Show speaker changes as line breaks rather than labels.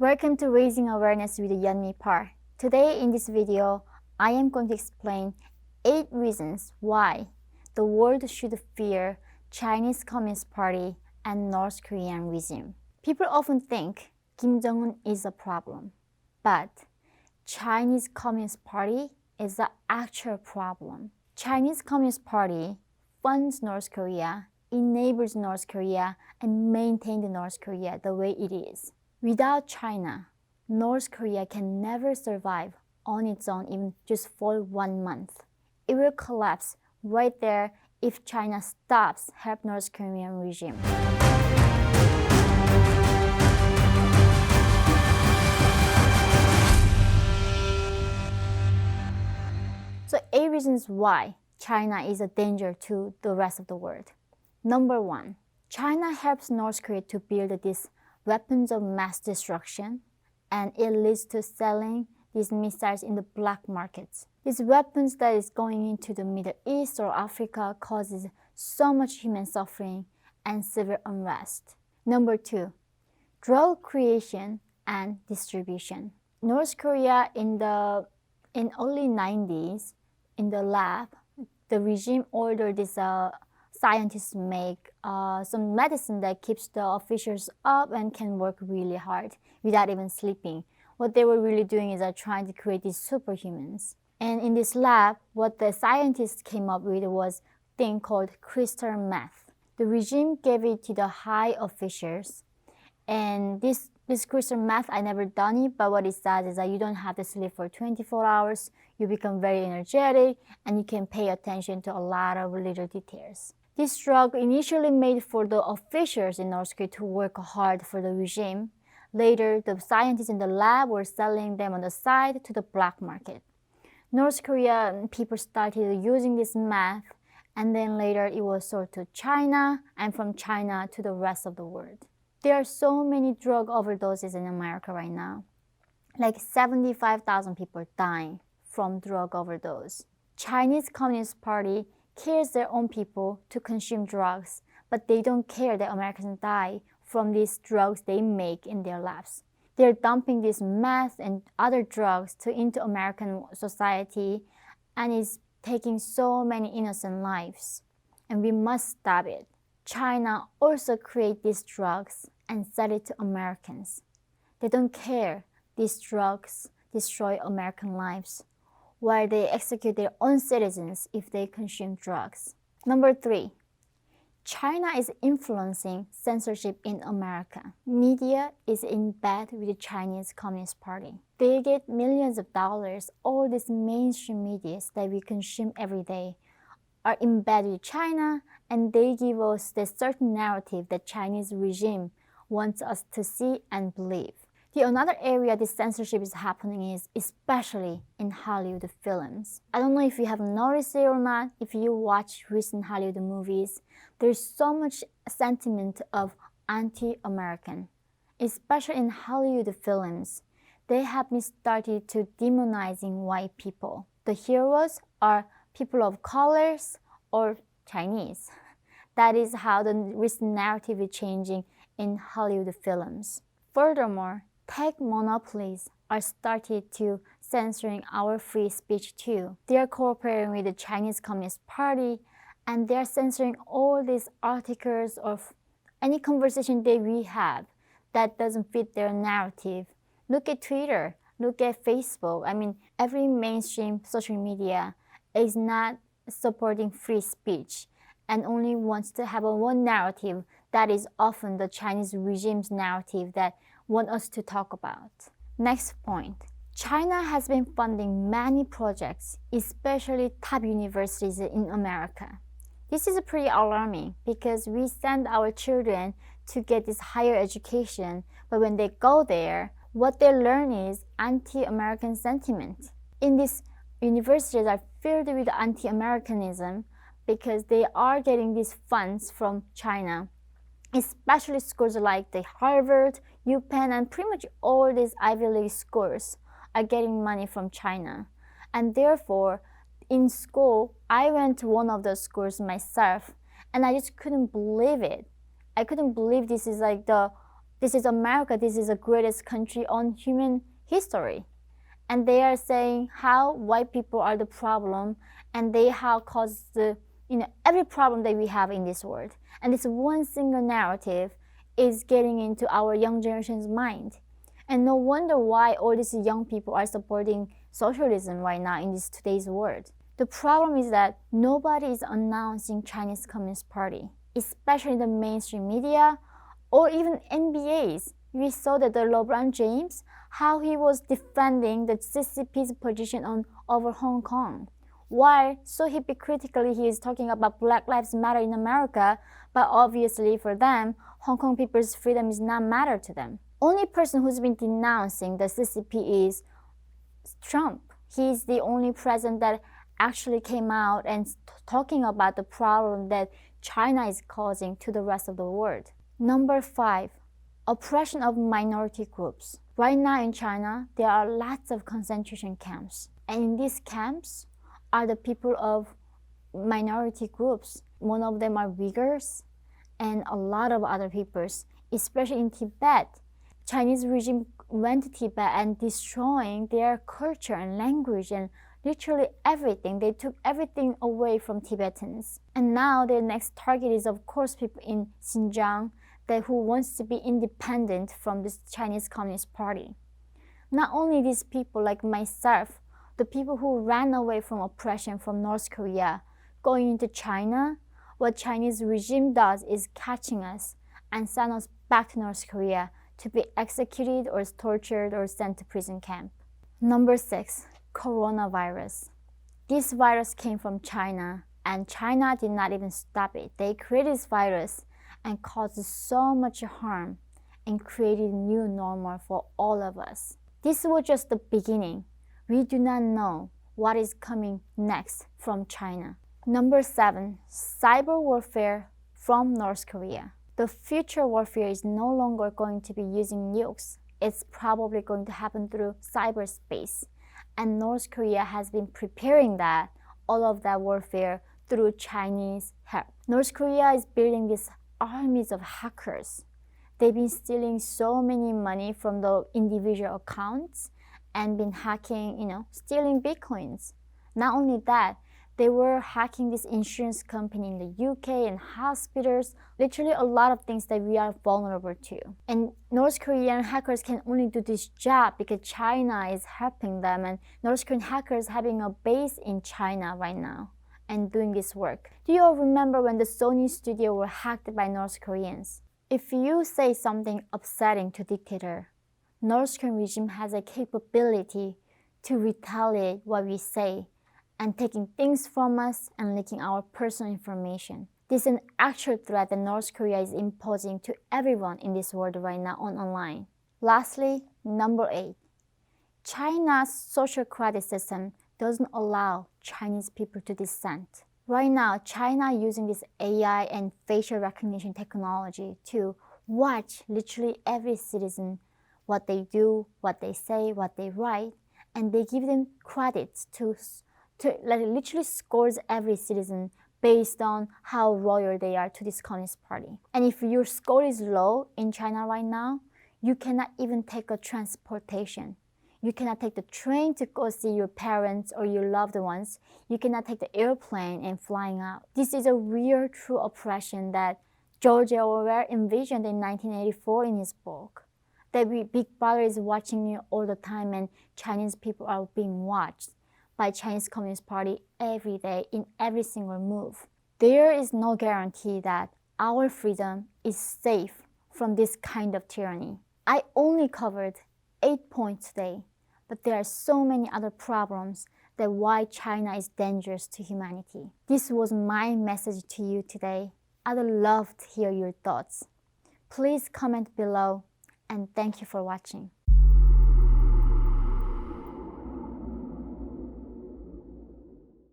Welcome to Raising Awareness with Yeon-mi part. Today in this video, I am going to explain 8 reasons why the world should fear Chinese Communist Party and North Korean regime. People often think Kim Jong-un is a problem, but Chinese Communist Party is the actual problem. Chinese Communist Party funds North Korea, enables North Korea, and maintains North Korea the way it is. Without China, North Korea can never survive on its own even just for 1 month. It will collapse right there if China stops help North Korean regime. So 8 reasons why China is a danger to the rest of the world. Number 1, China helps North Korea to build these weapons of mass destruction, and it leads to selling these missiles in the black markets. These weapons that is going into the Middle East or Africa causes so much human suffering and civil unrest. Number 2, drug creation and distribution. North Korea in early 90s, in the lab, the regime ordered these scientists make some medicine that keeps the officials up and can work really hard without even sleeping. What they were really doing is trying to create these superhumans. And in this lab, what the scientists came up with was a thing called crystal meth. The regime gave it to the high officials, and this crystal meth, I never done it, but what it says is that you don't have to sleep for 24 hours, you become very energetic, and you can pay attention to a lot of little details. This drug initially made for the officials in North Korea to work hard for the regime. Later, the scientists in the lab were selling them on the side to the black market. North Korean people started using this meth, and then later it was sold to China, and from China to the rest of the world. There are so many drug overdoses in America right now. Like 75,000 people dying from drug overdose. Chinese Communist Party kills their own people to consume drugs, but they don't care that Americans die from these drugs they make in their labs. They're dumping this meth and other drugs into American society, and it's taking so many innocent lives. And we must stop it. China also creates these drugs and sell it to Americans. They don't care these drugs destroy American lives, while they execute their own citizens if they consume drugs. Number 3, China is influencing censorship in America. Media is in bed with the Chinese Communist Party. They get millions of dollars. All these mainstream medias that we consume every day are in bed with China, and they give us the certain narrative that Chinese regime wants us to see and believe. Another area this censorship is happening is especially in Hollywood films. I don't know if you have noticed it or not. If you watch recent Hollywood movies, there's so much sentiment of anti-American, especially in Hollywood films. They have been started to demonizing white people. The heroes are people of colors or Chinese. That is how the recent narrative is changing in Hollywood films. Furthermore, tech monopolies are started to censoring our free speech too. They are cooperating with the Chinese Communist Party, and they are censoring all these articles or any conversation that we have that doesn't fit their narrative. Look at Twitter, look at Facebook. I mean, every mainstream social media is not supporting free speech and only wants to have one narrative that is often the Chinese regime's narrative that want us to talk about. Next point. China has been funding many projects, especially top universities in America. This is pretty alarming because we send our children to get this higher education, but when they go there, what they learn is anti-American sentiment. In these universities are filled with anti-Americanism because they are getting these funds from China, especially schools like the Harvard, UPenn, and pretty much all these Ivy League schools are getting money from China. And therefore, in school, I went to one of those schools myself, and I just couldn't believe it. I couldn't believe this is like This is America, this is the greatest country on human history. And they are saying how white people are the problem and they have caused the, every problem that we have in this world. And this one single narrative is getting into our young generation's mind. And no wonder why all these young people are supporting socialism right now in this today's world. The problem is that nobody is announcing Chinese Communist Party, especially the mainstream media or even NBAs. We saw that the LeBron James, how he was defending the CCP's position over Hong Kong. While so hypocritically he is talking about Black Lives Matter in America, but obviously for them, Hong Kong people's freedom is not matter to them. Only person who's been denouncing the CCP is Trump. He's the only president that actually came out and talking about the problem that China is causing to the rest of the world. Number 5, oppression of minority groups. Right now in China, there are lots of concentration camps. And in these camps are the people of minority groups. One of them are Uyghurs and a lot of other peoples, especially in Tibet. Chinese regime went to Tibet and destroying their culture and language and literally everything. They took everything away from Tibetans. And now their next target is, of course, people in Xinjiang who wants to be independent from this Chinese Communist Party. Not only these people like myself, the people who ran away from oppression from North Korea, going into China, what Chinese regime does is catching us and send us back to North Korea to be executed or tortured or sent to prison camp. Number 6, coronavirus. This virus came from China and China did not even stop it. They created this virus and caused so much harm and created a new normal for all of us. This was just the beginning. We do not know what is coming next from China. Number 7, cyber warfare from North Korea. The future warfare is no longer going to be using nukes. It's probably going to happen through cyberspace. And North Korea has been preparing all of that warfare through Chinese help. North Korea is building these armies of hackers. They've been stealing so many money from the individual accounts and been hacking, stealing bitcoins. Not only that, they were hacking this insurance company in the UK and hospitals, literally a lot of things that we are vulnerable to. And North Korean hackers can only do this job because China is helping them, and North Korean hackers having a base in China right now and doing this work. Do you all remember when the Sony studio were hacked by North Koreans? If you say something upsetting to dictator, North Korean regime has a capability to retaliate what we say and taking things from us and leaking our personal information. This is an actual threat that North Korea is imposing to everyone in this world right now online. Lastly, number 8. China's social credit system doesn't allow Chinese people to dissent. Right now, China using this AI and facial recognition technology to watch literally every citizen, what they do, what they say, what they write, and they give them credits to literally scores every citizen based on how loyal they are to this Communist Party. And if your score is low in China right now, you cannot even take a transportation. You cannot take the train to go see your parents or your loved ones. You cannot take the airplane and flying out. This is a real true oppression that George Orwell envisioned in 1984 in his book. That Big Brother is watching you all the time and Chinese people are being watched by Chinese Communist Party every day in every single move. There is no guarantee that our freedom is safe from this kind of tyranny. I only covered 8 points today, but there are so many other problems that why China is dangerous to humanity. This was my message to you today. I'd love to hear your thoughts. Please comment below and thank you for watching.